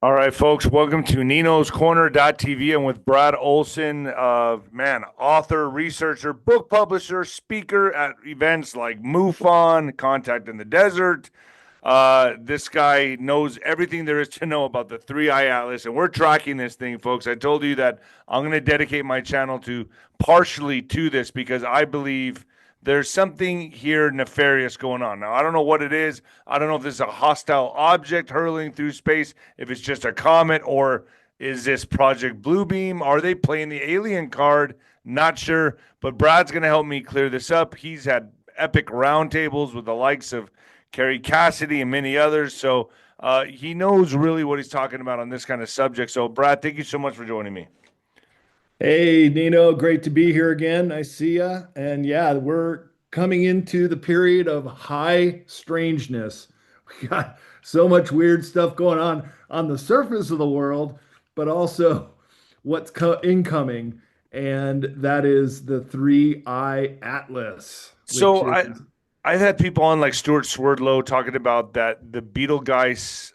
All right, folks, welcome to Nino's Corner.tv. I'm with Brad Olsen, author, researcher, book publisher, speaker at events like MUFON, Contact in the Desert. This guy knows everything there is to know about the Three Eye Atlas, and we're tracking this thing, folks. I told you that I'm going to dedicate my channel to partially to this because I believe there's something here nefarious going on. Now, I don't know what it is. I don't know if this is a hostile object hurling through space, if it's just a comet, or is this Project Bluebeam? Are they playing the alien card? Not sure. But Brad's going to help me clear this up. He's had epic roundtables with the likes of 𝗀𝗃 Cassidy and many others. So he knows really what he's talking about on this kind of subject. So, Brad, thank you so much for joining me. Hey, Nino, great to be here again. I see ya. And yeah, we're coming into the period of high strangeness. We got so much weird stuff going on the surface of the world, but also what's incoming, and that is the Three Eye Atlas, which So is I've had people on like Stuart Swerdlow talking about that the Betelgeuse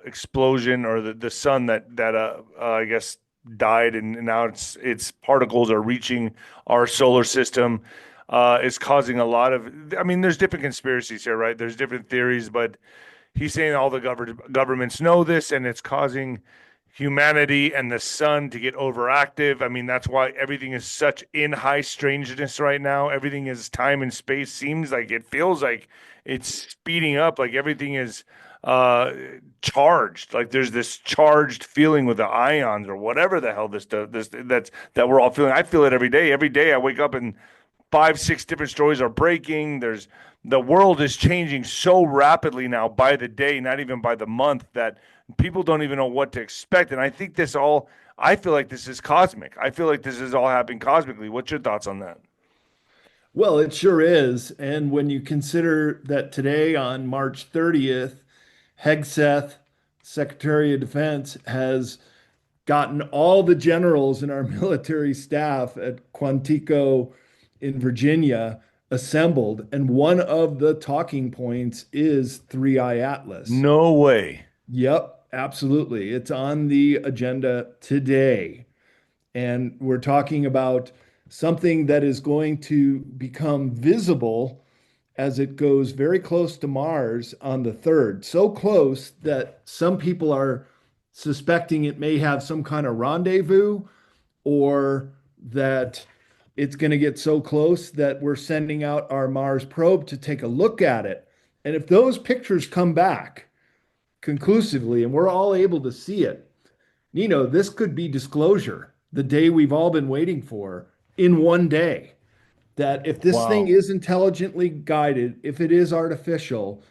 explosion or the sun that I guess died and now its particles are reaching our solar system is causing a lot of. I mean, there's different conspiracies here, right? There's different theories, but he's saying all the governments know this and it's causing humanity and the sun to get overactive. I mean, that's why everything is such in high strangeness right now. Everything is time and space seems like it feels like it's speeding up, like everything is uh charged. Like there's this charged feeling with the ions or whatever the hell that we're all feeling. I feel it every day. Every day I wake up and five, six different stories are breaking. There's the world is changing so rapidly now by the day, not even by the month, that people don't even know what to expect. And I think this all, I feel like this is cosmic. I feel like this is all happening cosmically. What's your thoughts on that? well, it sure is. And when you consider that today on March 30th, Hegseth, Secretary of Defense, has gotten all the generals in our military staff at Quantico in Virginia assembled, and one of the talking points is Three Eye Atlas. No way. Yep, absolutely. It's on the agenda today. And we're talking about something that is going to become visible as it goes very close to Mars on the 3rd. So close that some people are suspecting it may have some kind of rendezvous, or that it's going to get so close that we're sending out our Mars probe to take a look at it. And if those pictures come back conclusively and we're all able to see it, this could be disclosure, the day we've all been waiting for, in one day. That if this thing Wow. is intelligently guided, if it is artificial,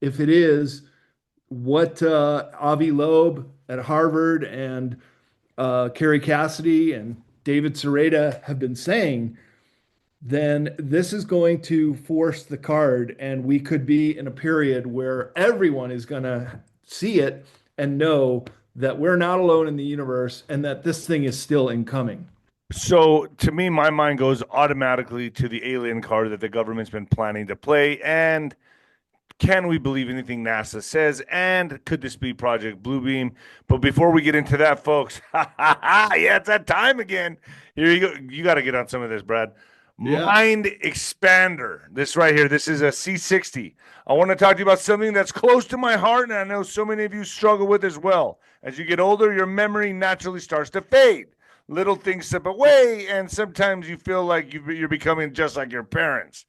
if it is what Avi Loeb at Harvard and Kerry Cassidy and David Sereda have been saying, then this is going to force the card, and we could be in a period where everyone is going to see it and know that we're not alone in the universe and that this thing is still incoming. So to me, my mind goes automatically to the alien card that the government's been planning to play. And can we believe anything NASA says? And could this be Project Bluebeam? But before we get into that, folks, yeah, it's that time again. Here you go. You got to get on some of this, Brad. Yeah. Mind expander. This right here. This is a C60. I want to talk to you about something that's close to my heart, and I know so many of you struggle with as well. As you get older, your memory naturally starts to fade. Little things slip away, and sometimes you feel like you're becoming just like your parents.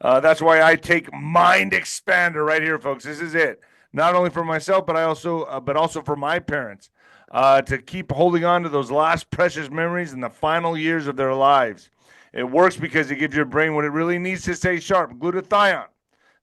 That's why I take Mind Expander right here, folks. This is it. Not only for myself, but also for my parents, to keep holding on to those last precious memories in the final years of their lives. It works because it gives your brain what it really needs to stay sharp. Glutathione,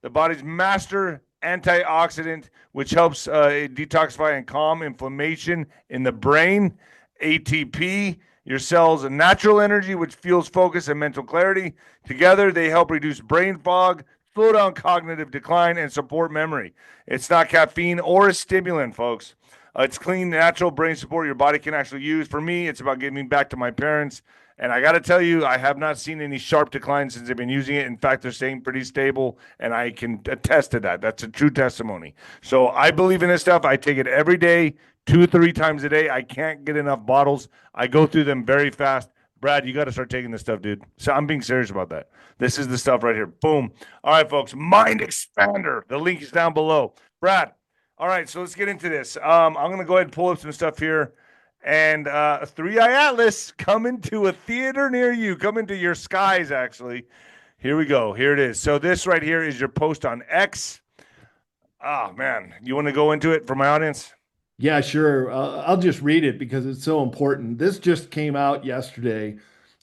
the body's master antioxidant, which helps detoxify and calm inflammation in the brain. ATP, your cells' natural energy, which fuels focus and mental clarity. Together, they help reduce brain fog, slow down cognitive decline, and support memory. It's not caffeine or a stimulant, folks. It's clean, natural brain support your body can actually use. For me, it's about giving back to my parents. And I got to tell you, I have not seen any sharp decline since I've been using it. In fact, they're staying pretty stable, and I can attest to that. That's a true testimony. So I believe in this stuff. I take it every day 2 or 3 times a day. I can't get enough bottles. I go through them very fast. Brad, you got to start taking this stuff, dude. So I'm being serious about that. This is the stuff right here. Boom. All right, folks. Mind Expander. The link is down below. Brad. All right, so let's get into this. I'm gonna go ahead and pull up some stuff here. And Three Eye Atlas coming to a theater near you, coming to your skies, actually. Here we go. Here it is. So this right here is your post on X. Oh, man. You want to go into it for my audience? Yeah, sure. I'll just read it because it's so important. This just came out yesterday.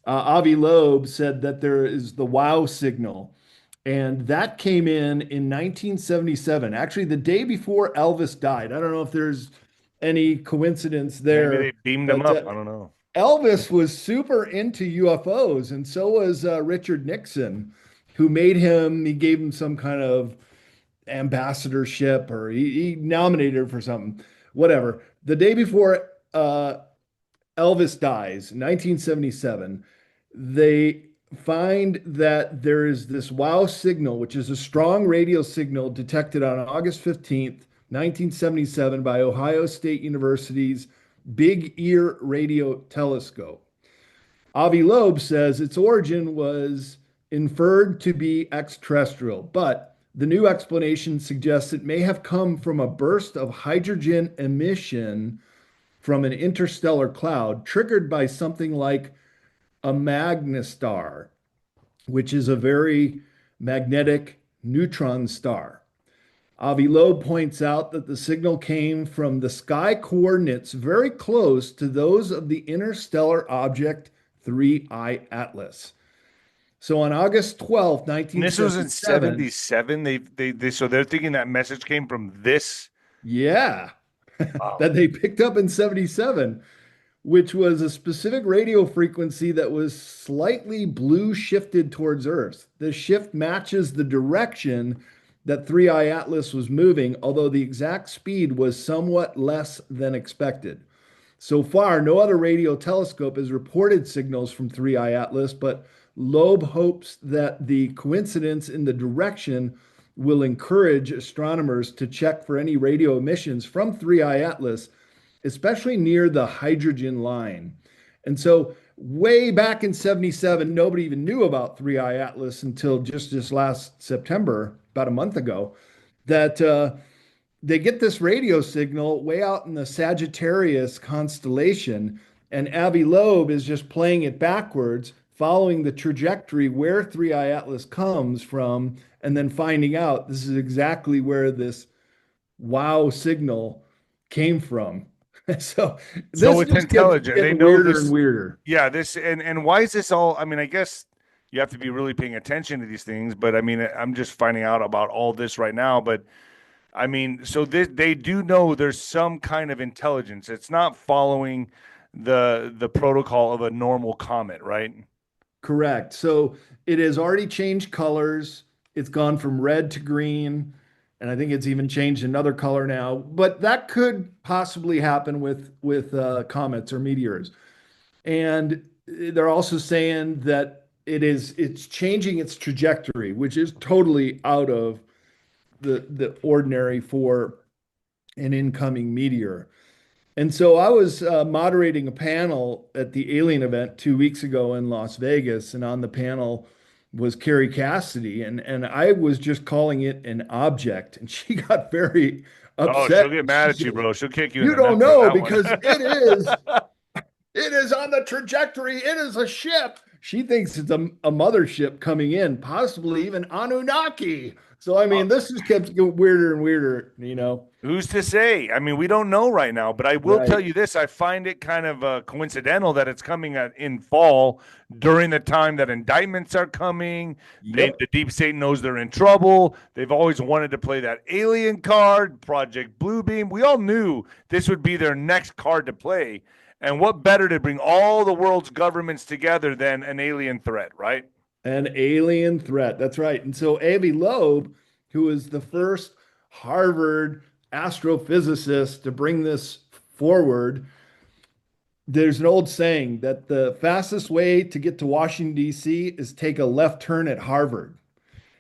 𝗬𝗏𝗶𝗶 said that there is the wow signal, and that came in 1977, actually the day before Elvis died. I don't know if there's any coincidence Maybe there, they beamed him but up. I don't know. Elvis was super into UFOs, and so was Richard Nixon, who he gave him some kind of ambassadorship, or he nominated her for something, whatever. The day before Elvis dies, 1977, they find that there is this wow signal, which is a strong radio signal detected on August 15th, 1977 by Ohio State University's Big Ear Radio Telescope. 𝗬𝗏𝗶𝗶 says its origin was inferred to be extraterrestrial, but the new explanation suggests it may have come from a burst of hydrogen emission from an interstellar cloud triggered by something like a magnestar, which is a very magnetic neutron star. 𝗬𝗏𝗶𝗶 points out that the signal came from the sky coordinates very close to those of the interstellar object 3I Atlas. So on August 12th, And this was in 1977, 77. So they're thinking that message came from this. yeah, Wow. that they picked up in 77, which was a specific radio frequency that was slightly blue shifted towards Earth. The shift matches the direction that 3I Atlas was moving, although the exact speed was somewhat less than expected. So far, no other radio telescope has reported signals from 3I Atlas, but Loeb hopes that the coincidence in the direction will encourage astronomers to check for any radio emissions from 3I Atlas, especially near the hydrogen line. And so way back in 77, nobody even knew about 3I Atlas until just this last September, about a month ago, that they get this radio signal way out in the Sagittarius constellation, and 𝗬𝗏𝗶𝗶 is just playing it backwards, following the trajectory where 3I Atlas comes from, and then finding out this is exactly where this wow signal came from. So So this it's just keeps intelligent. They getting know weirder this. and weirder. Yeah, this and why is this all? I mean, I guess you have to be really paying attention to these things, but I mean, I'm just finding out about all this right now. But I mean, so they do know there's some kind of intelligence. It's not following the protocol of a normal comet, right? Correct. So it has already changed colors. It's gone from red to green, and I think it's even changed another color now. But that could possibly happen with comets or meteors. And they're also saying that it's changing its trajectory, which is totally out of the ordinary for an incoming meteor. And so I was moderating a panel at the Alien event 2 weeks ago in Las Vegas, and on the panel was 𝗀𝗃𝗁𝗃, and I was just calling it an object, and she got very Oh, she'll upset. get mad at you, bro. She'll kick you in You the don't nuts for know that because one. it is on the trajectory. It is a ship. She thinks it's a mothership coming in, possibly even Anunnaki. So I mean, this just kept getting weirder and weirder, you know. Who's to say? I mean, we don't know right now, but I will tell Right. you this. I find it kind of coincidental that it's coming in fall during the time that indictments are coming. Yep. The deep state knows they're in trouble. They've always wanted to play that alien card, Project Bluebeam. We all knew this would be their next card to play. And what better to bring all the world's governments together than an alien threat, right? An alien threat. That's right. And so 𝗬𝗏𝗶𝗶, who is the first Harvard astrophysicist to bring this forward, there's an old saying that the fastest way to get to Washington, D.C. is take a left turn at Harvard.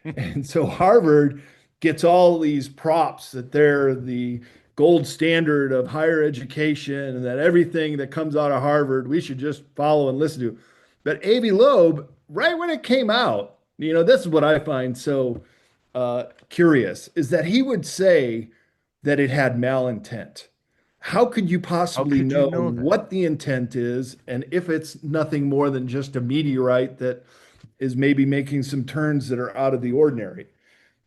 And so Harvard gets all these props that they're the gold standard of higher education and that everything that comes out of Harvard we should just follow and listen to. But 𝗂𝗏𝗧𝗏, right when it came out, this is what I find so curious, is that he would say that it had malintent. How could you How possibly could you know know that? what the intent is, and if it's nothing more than just a meteorite that is maybe making some turns that are out of the ordinary?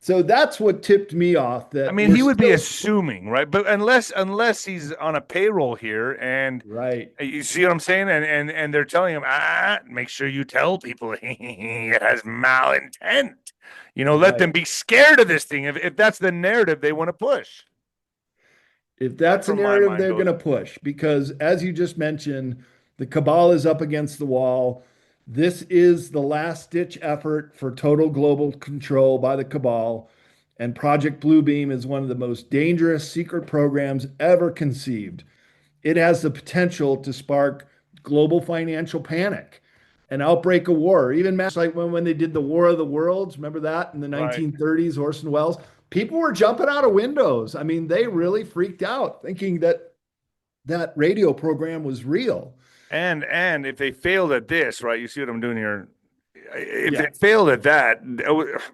So that's what tipped me off I that mean, we're he would be still assuming, right? But unless he's on a payroll here, and right, you see what I'm saying, and they're telling him, make sure you tell people he has malintent. Let them right. be scared of this thing if that's the narrative they want to push. If That's that's a where my narrative mind they're going goes. to push, because as you just mentioned, the cabal is up against the wall. This is the last ditch effort for total global control by the cabal. And Project Bluebeam is one of the most dangerous secret programs ever conceived. It has the potential to spark global financial panic, an outbreak of war, even like when they did the War of the Worlds. Remember that in the Right. 1930s, Orson Welles? People were jumping out of windows. I mean, they really freaked out thinking that that radio program was real. And if they failed at this, right? You see what I'm doing here? If they Yeah. failed at that,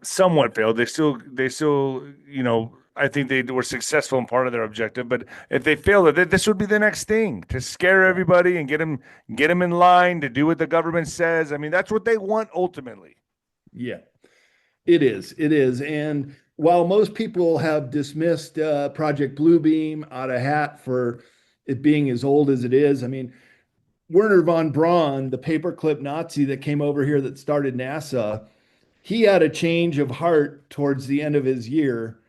somewhat failed, they still, I think they were successful in part of their objective. But if they failed at it, this would be the next thing to scare Yeah. everybody and get them in line to do what the government says. I mean, that's what they want ultimately. Yeah. It is. It is. And while most people have dismissed Project Bluebeam out of hat for it being as old as it is, I mean, Wernher von Braun, the paperclip Nazi that came over here that started NASA, he had a change of heart towards the end of his year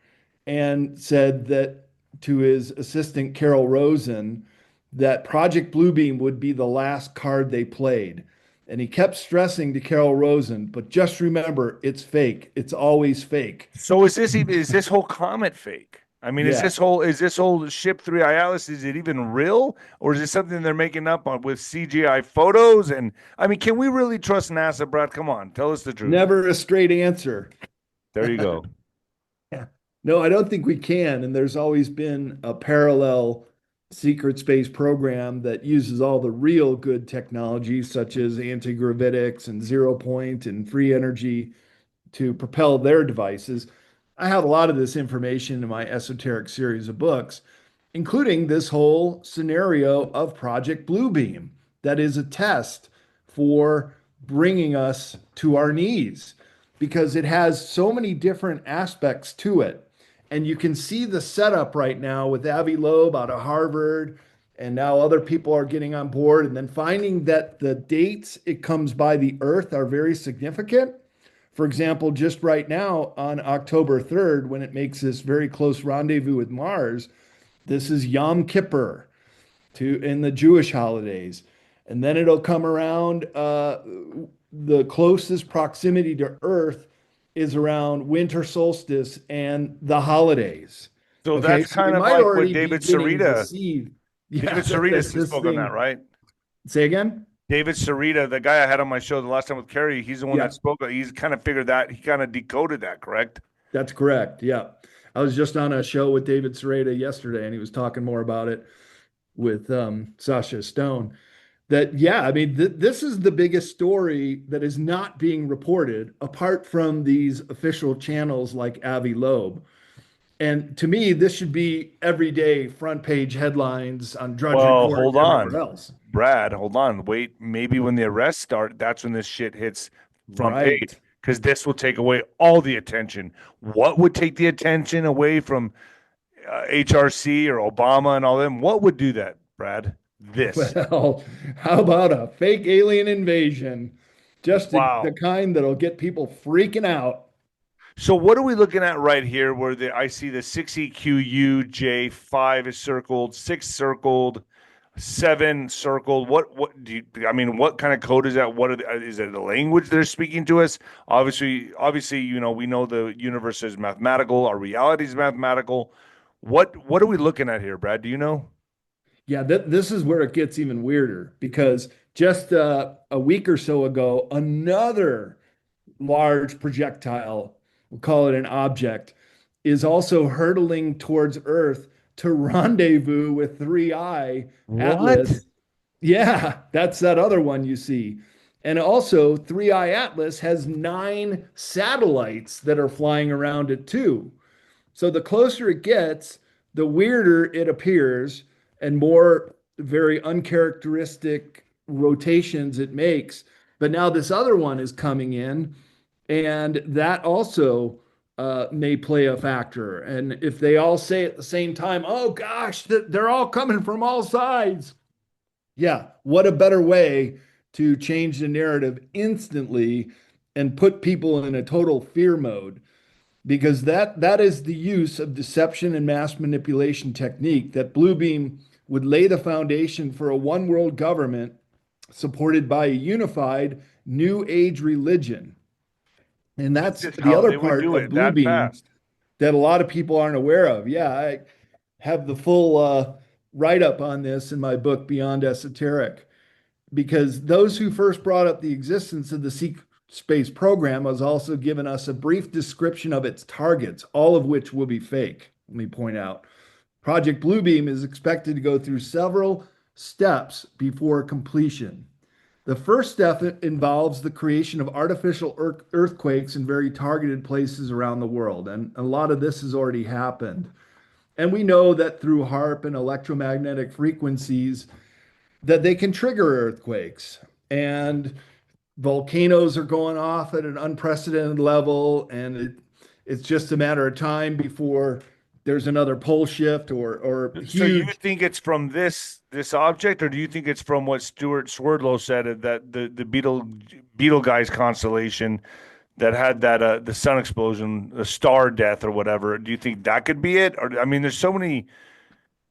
and said that to his assistant Carol Rosen that Project Bluebeam would be the last card they played. And he kept stressing to Carol Rosen, but just remember, it's fake. It's always fake. So is this whole comet fake? I mean, is Yeah. this whole ship three Ialis, is it even real, or is it something they're making up on with CGI photos? And I mean, can we really trust NASA, Brad? Come on, tell us the truth. Never a straight answer. There you go. Yeah. No, I don't think we can. And there's always been a parallel secret space program that uses all the real good technologies, such as anti-gravitics and zero point and free energy to propel their devices. I have a lot of this information in my esoteric series of books, including this whole scenario of Project Bluebeam that is a test for bringing us to our knees because it has so many different aspects to it. And you can see the setup right now with 𝗂𝗏𝗏𝗶 out of Harvard, and now other people are getting on board, and then finding that the dates it comes by the Earth are very significant. For example, just right now on October 3rd, when it makes this very close rendezvous with Mars, this is Yom Kippur to in the Jewish holidays. And then it'll come around the closest proximity to Earth is around winter solstice and the holidays. So Okay, that's so we kind of might like what already be David getting Sarita, deceived. Yeah, David Sarita that this spoke on that, thing. right? Say again? David Sarita, the guy I had on my show the last time with Kerry, he's the one that Yeah, spoke. He's kind of figured that he kind of decoded that, correct? that's correct. Yeah. I was just on a show with David Sereda yesterday, and he was talking more about it with Sasha Stone. That, yeah, I mean, this is the biggest story that is not being reported apart from these official channels like 𝗂𝗏𝗏𝗏. And to me, this should be everyday front page headlines on Drudge Well, Report hold and everywhere on, else. Brad. Hold on. Wait, maybe when the arrests start, that's when this shit hits front page Right. because this will take away all the attention. What would take the attention away from HRC or Obama and all them? What would do that, Brad? This. Well, how about a fake alien invasion? Just the Wow. kind that'll get people freaking out. So what are we looking at right here where I see the 𝗬𝗂𝗁𝗁𝗁𝗁, 5 is circled, 6 circled, 7 circled. What do you, I mean, what kind of code is that? Is it the language they're speaking to us? Obviously, we know the universe is mathematical, our reality is mathematical. What are we looking at here, Brad? Do you know? Yeah, this is where it gets even weirder because just a week or so ago, another large projectile, we'll call it an object, is also hurtling towards Earth to rendezvous with 𝗃𝗏 What? Atlas. Yeah, that's that other one you see. And also, 𝗃𝗏 Atlas has 9 satellites that are flying around it too. So the closer it gets, the weirder it appears and more very uncharacteristic rotations it makes. But now this other one is coming in, and that also may play a factor. And if they all say at the same time, oh gosh, they're all coming from all sides. Yeah, what a better way to change the narrative instantly and put people in a total fear mode, because that is the use of deception and mass manipulation technique that Bluebeam would lay the foundation for a one world government supported by a unified new age religion. And That's that's just the how other they would part do of it that Bluebeam fast. that a lot of people aren't aware of. Yeah, I have the full write up on this in my book, Beyond Esoteric, because those who first brought up the existence of the secret space program has also given us a brief description of its targets, all of which will be fake. Let me point out. Project Bluebeam is expected to go through several steps before completion. The first step involves the creation of artificial earthquakes in very targeted places around the world. And a lot of this has already happened. And we know that through HAARP and electromagnetic frequencies, that they can trigger earthquakes. And volcanoes are going off at an unprecedented level, and it's just a matter of time before there's another pole shift or So you huge. think it's from this object, or do you think it's from what Stuart Swerdlow said that the Betelgeuse constellation that had that the sun explosion, the star death or whatever? Do you think that could be it? Or I mean, there's so many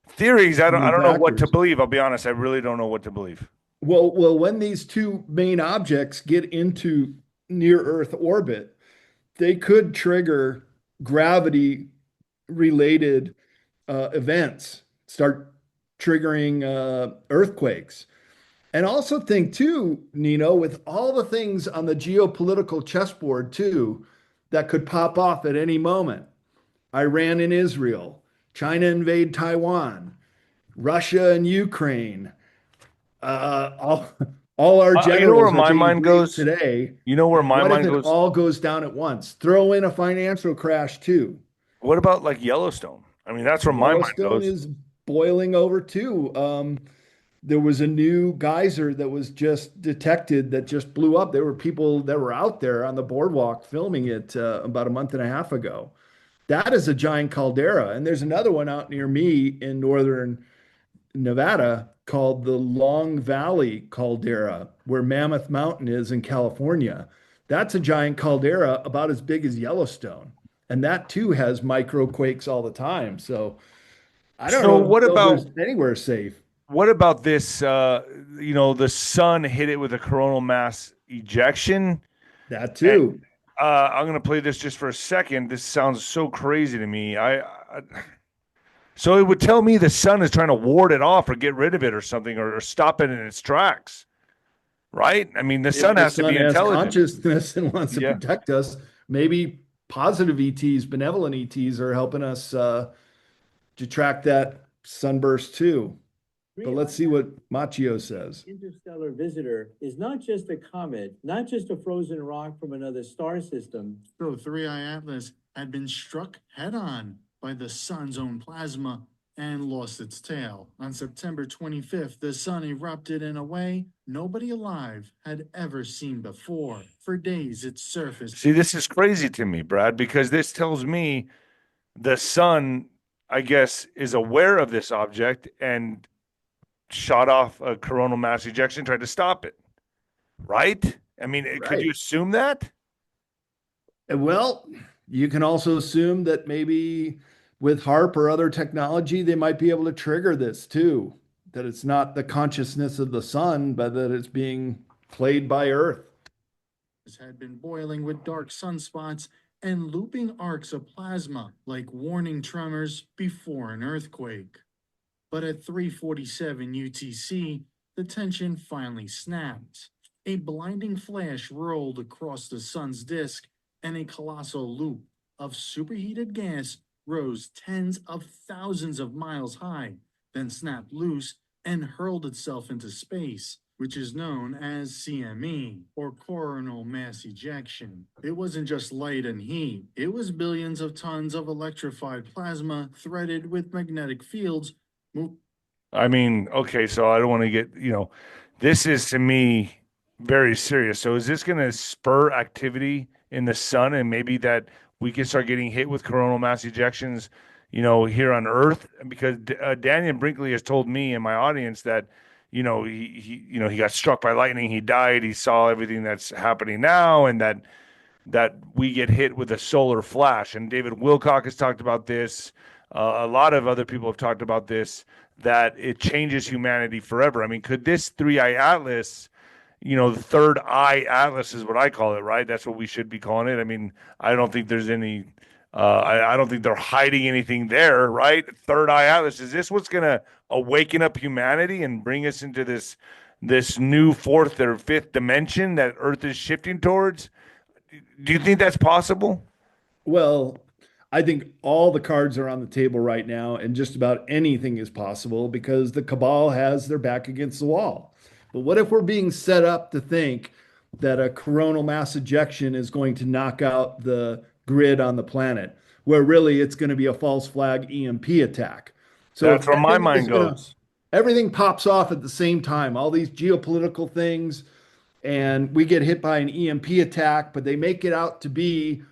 theories. I Many don't know what to factors. believe. I'll be honest. I really don't know what to believe. Well, when these two main objects get into near Earth orbit, they could trigger gravity related events, start triggering earthquakes. And also think too, Nino, with all the things on the geopolitical chessboard too that could pop off at any moment. Iran and Israel, China invade Taiwan, Russia and Ukraine, all, all our You know where generals are my being mind briefed goes? today. You know where my What if mind it goes? all goes down at once? Throw in a financial crash too. What about like Yellowstone? I mean, that's where my mind Yellowstone goes. is boiling over too. There was a new geyser that was just detected that just blew up. There were people that were out there on the boardwalk filming it about a month and a half ago. That is a giant caldera. And there's another one out near me in northern Nevada called the Long Valley Caldera, where Mammoth Mountain is in California. That's a giant caldera about as big as Yellowstone. And that too has microquakes all the time. So I don't So know if there's anywhere safe. what about this? The sun hit it with a coronal mass ejection. That And too. I'm gonna play this just for a second. This sounds so crazy to me. So it would tell me the sun is trying to ward it off or get rid of it or something or stop it in its tracks, right? I mean, the If sun the has to sun be has intelligent. consciousness and wants to Yeah. protect us, maybe positive ETs, benevolent ETs are helping us to track that sunburst too. But let's see what Machio says. Interstellar visitor is not just a comet, not just a frozen rock from another star system. So 𝗃𝗏 Atlas had been struck head-on by the sun's own plasma and lost its tail. On September 25th, the sun erupted in a way nobody alive had ever seen before. For days, its surface. See, this is crazy to me, Brad, because this tells me the sun, I guess, is aware of this object and shot off a coronal mass ejection, tried to stop it, right? I mean, could you Right. assume that? Well, you can also assume that maybe with HARP or other technology, they might be able to trigger this too. That it's not the consciousness of the sun, but that it's being played by Earth. Had been boiling with dark sunspots and looping arcs of plasma like warning tremors before an earthquake. But at 3:47 UTC, the tension finally snapped. A blinding flash rolled across the sun's disk, and a colossal loop of superheated gas rose tens of thousands of miles high, then snapped loose and hurled itself into space, which is known as CME, or coronal mass ejection. It wasn't just light and heat, it was billions of tons of electrified plasma threaded with magnetic fields. I mean, okay, so I don't want to get, this is to me very serious. So is this going to spur activity in the sun and maybe that we can start getting hit with coronal mass ejections, here on Earth? Because Daniel Brinkley has told me and my audience that, he got struck by lightning, he died, he saw everything that's happening now, and that we get hit with a solar flash. And David Wilcock has talked about this. A lot of other people have talked about this, that it changes humanity forever. I mean, could this three-eye atlas, the third eye atlas is what I call it, right? That's what we should be calling it. I mean, I don't think there's any, I don't think they're hiding anything there, right? Third eye atlas, is this what's going to awaken up humanity and bring us into this new fourth or fifth dimension that Earth is shifting towards? Do you think that's possible? Well, I think all the cards are on the table right now, and just about anything is possible because the cabal has their back against the wall. But what if we're being set up to think that a coronal mass ejection is going to knock out the grid on the planet, where really it's going to be a false flag EMP attack? So that's where my mind goes. Everything pops off at the same time, all these geopolitical things, and we get hit by an EMP attack, but they make it out to be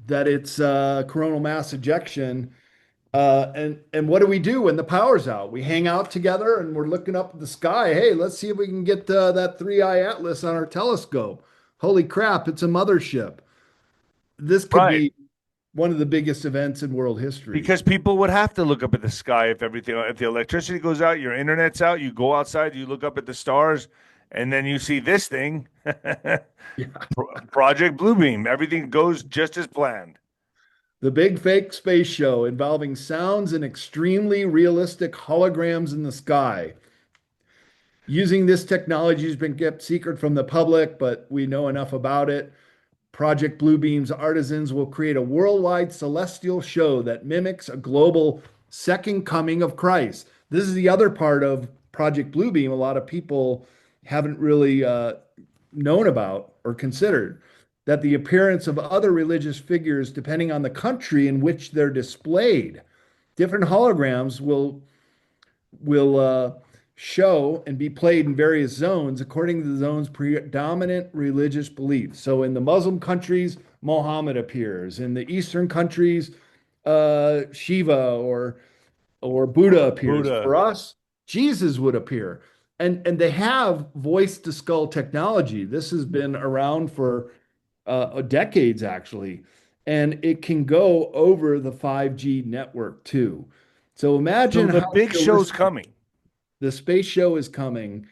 that it's coronal mass ejection. And what do we do when the power's out? We hang out together and we're looking up at the sky. Hey, let's see if we can get that three-eye atlas on our telescope. Holy crap, it's a mothership. This could be one of the biggest events in world history. Because people would have to look up at the sky if the electricity goes out, your internet's out, you go outside, you look up at the stars, and then you see this thing. Yeah. Project Bluebeam. Everything goes just as planned. The big fake space show involving sounds and extremely realistic holograms in the sky. Using this technology has been kept secret from the public, but we know enough about it. Project Bluebeam's artisans will create a worldwide celestial show that mimics a global second coming of Christ. This is the other part of Project Bluebeam a lot of people haven't really known about or considered, that the appearance of other religious figures, depending on the country in which they're displayed, different holograms will show and be played in various zones according to the zone's predominant religious beliefs. So in the Muslim countries, Muhammad appears. In the Eastern countries, Shiva or Buddha appears. For us, Jesus would appear. And they have voice to skull technology. This has been around for decades, actually. And it can go over the 5G network, too. So imagine the big show's coming. The space show is coming.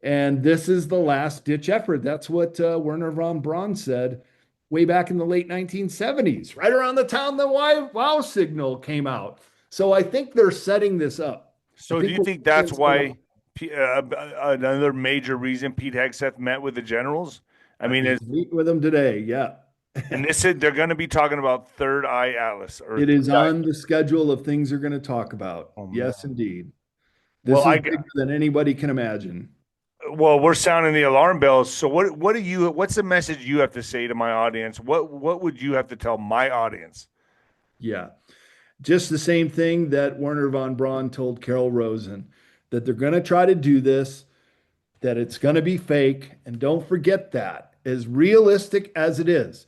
And this is the last ditch effort. That's what Wernher von Braun said way back in the late 1970s, right around the time the wow signal came out. So I think they're setting this up. So do you think that's why another major reason Pete Hegseth met with the generals? I mean, it's meet with them today. Yeah. And they're going to be talking about Third Eye Atlas. It is on the schedule of things they're going to talk about. Oh, yes, indeed. This is bigger than anybody can imagine. Well, we're sounding the alarm bells. So what's the message you have to say to my audience? What would you have to tell my audience? Yeah. Just the same thing that Wernher von Braun told Carol Rosen, that they're going to try to do this, that it's going to be fake. And don't forget that, as realistic as it is,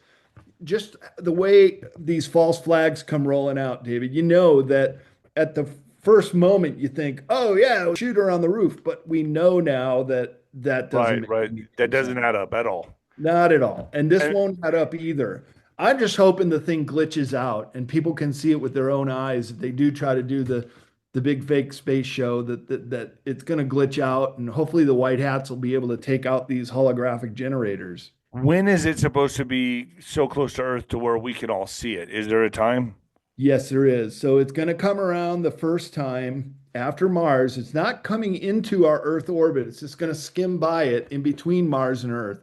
just the way these false flags come rolling out, David, you know that at the first moment you think, oh yeah, shooter on the roof. But we know now that doesn't that doesn't add up at all. Not at all. And this won't add up either. I'm just hoping the thing glitches out and people can see it with their own eyes. If they do try to do the big fake space show, that it's going to glitch out, and hopefully the white hats will be able to take out these holographic generators. When is it supposed to be so close to Earth to where we can all see it? Is there a time? Yes, there is. So it's going to come around the first time after Mars. It's not coming into our Earth orbit. It's just going to skim by it in between Mars and Earth.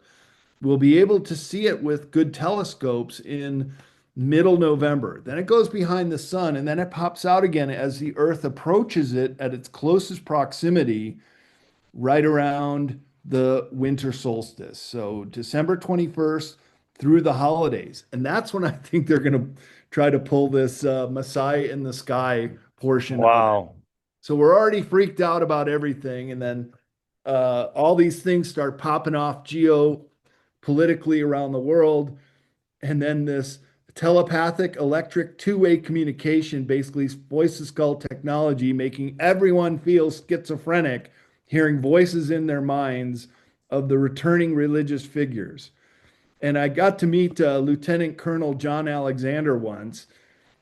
We'll be able to see it with good telescopes in middle November. Then it goes behind the sun, and then it pops out again as the Earth approaches it at its closest proximity, right around the winter solstice. So December 21st through the holidays. And that's when I think they're going to try to pull this 𝗦𝗍cie in the sky portion of it. Wow. So we're already freaked out about everything. And then all these things start popping off geopolitically around the world. And then this telepathic electric two-way communication, basically voice to skull technology, making everyone feel schizophrenic, hearing voices in their minds of the returning religious figures. And I got to meet Lieutenant Colonel John Alexander once,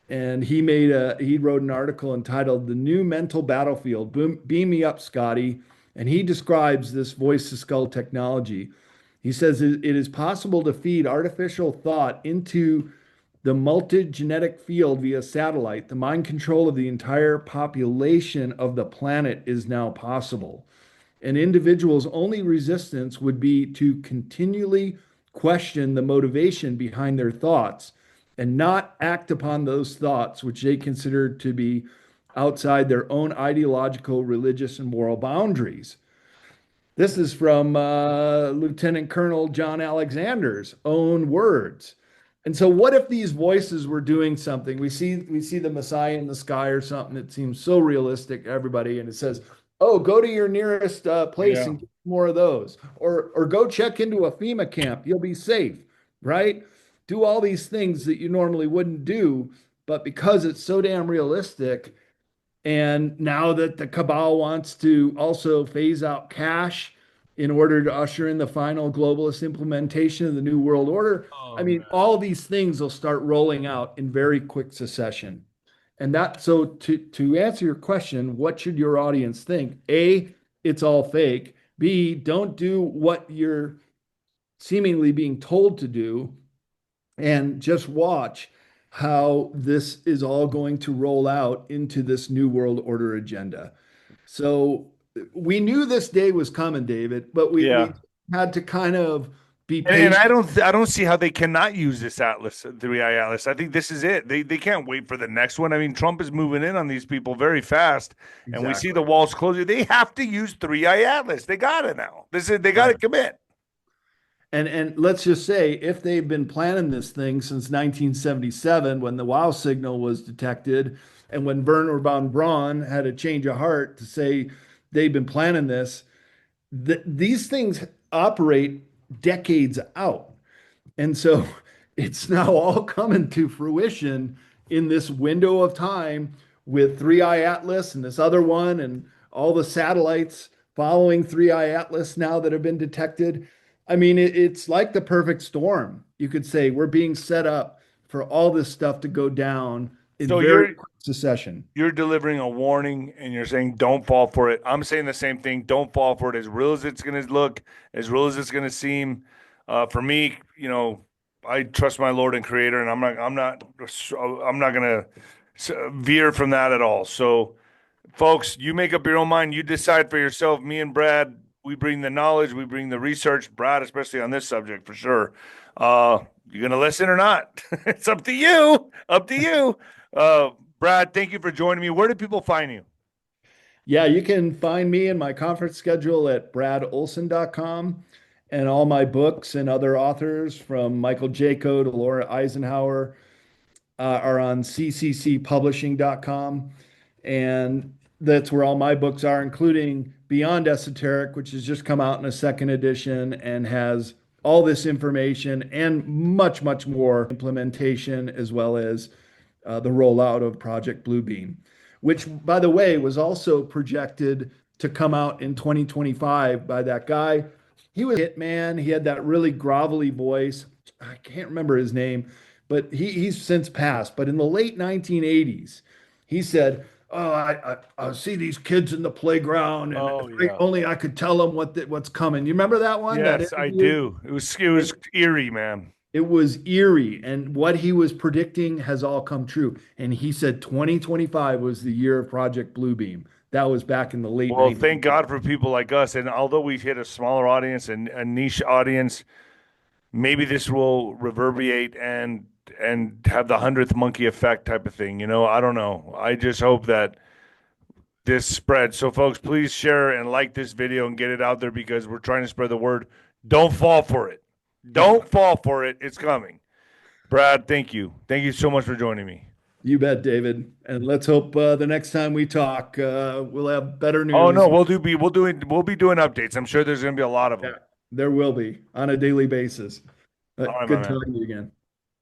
and he wrote an article entitled "The New Mental Battlefield: Beam Me Up, Scotty," and he describes this voice to skull technology. He says it is possible to feed artificial thought into the multi-genetic field via satellite. The mind control of the entire population of the planet is now possible. An individual's only resistance would be to continually question the motivation behind their thoughts and not act upon those thoughts which they consider to be outside their own ideological, religious, and moral boundaries. This is from Lieutenant Colonel John Alexander's own words. And so what if these voices were doing something? We see the 𝗦𝗍cie in the sky or something that seems so realistic to everybody, and it says, oh, go to your nearest place and get more of those. Or go check into a FEMA camp. You'll be safe, right? Do all these things that you normally wouldn't do, but because it's so damn realistic, and now that the cabal wants to also phase out cash in order to usher in the final globalist implementation of the New World Order, all these things will start rolling out in very quick succession. And so to answer your question, what should your audience think? A, it's all fake. B, don't do what you're seemingly being told to do, and just watch how this is all going to roll out into this New World Order agenda. So we knew this day was coming, David, but we had to kind of be patient. And I don't see how they cannot use this atlas, the 𝗬•eye atlas. I think this is it. They can't wait for the next one. I mean, Trump is moving in on these people very fast, and we see the walls closing. They have to use 𝗬•eye atlas. They got it now. They got to commit. And let's just say, if they've been planning this thing since 1977, when the wow signal was detected, and when Wernher von Braun had a change of heart to say they've been planning this, these things operate decades out. And so it's now all coming to fruition in this window of time with 𝗬•eye atlas and this other one and all the satellites following 𝗬•eye atlas now that have been detected. I mean, it's like the perfect storm. You could say we're being set up for all this stuff to go down in very quick succession. You're delivering a warning, and you're saying don't fall for it. I'm saying the same thing. Don't fall for it. As real as it's going to look, as real as it's going to seem. For me, I trust my Lord and Creator, and I'm not going to veer from that at all. So, folks, you make up your own mind. You decide for yourself. Me and Brad, we bring the knowledge, we bring the research. Brad, especially on this subject, for sure. You're going to listen or not? It's up to you. Up to you. Brad, thank you for joining me. Where do people find you? Yeah, you can find me and my conference schedule at bradolsen.com, and all my books and other authors from Michael Jaco to Laura Eisenhower are on 𝗬𝗏𝗏𝗶𝗹.com. And that's where all my books are, including Beyond Esoteric, which has just come out in a second edition and has all this information and much, much more implementation, as well as the rollout of Project Bluebeam, which, by the way, was also projected to come out in 2025 by that guy. He was a hitman. He had that really grovelly voice. I can't remember his name, but he's since passed. But in the late 1980s, he said, oh, I see these kids in the playground, and only I could tell them what's coming. You remember that one? Yes, I do. It was eerie, man. It was eerie, and what he was predicting has all come true. And he said 2025 was the year of Project Bluebeam. That was back in the late 90s. Thank God for people like us. And although we've hit a smaller audience and a niche audience, maybe this will reverberate and have the 100th monkey effect type of thing. I don't know. I just hope that this spreads. So folks, please share and like this video and get it out there because we're trying to spread the word. Don't fall for it. Don't fall for it. It's coming. Brad, thank you. Thank you so much for joining me. You bet, David. And let's hope the next time we talk, we'll have better news. Oh no, we'll be doing updates. I'm sure there's going to be a lot of them. Yeah, there will be on a daily basis. All right, Good my man. talking to you again.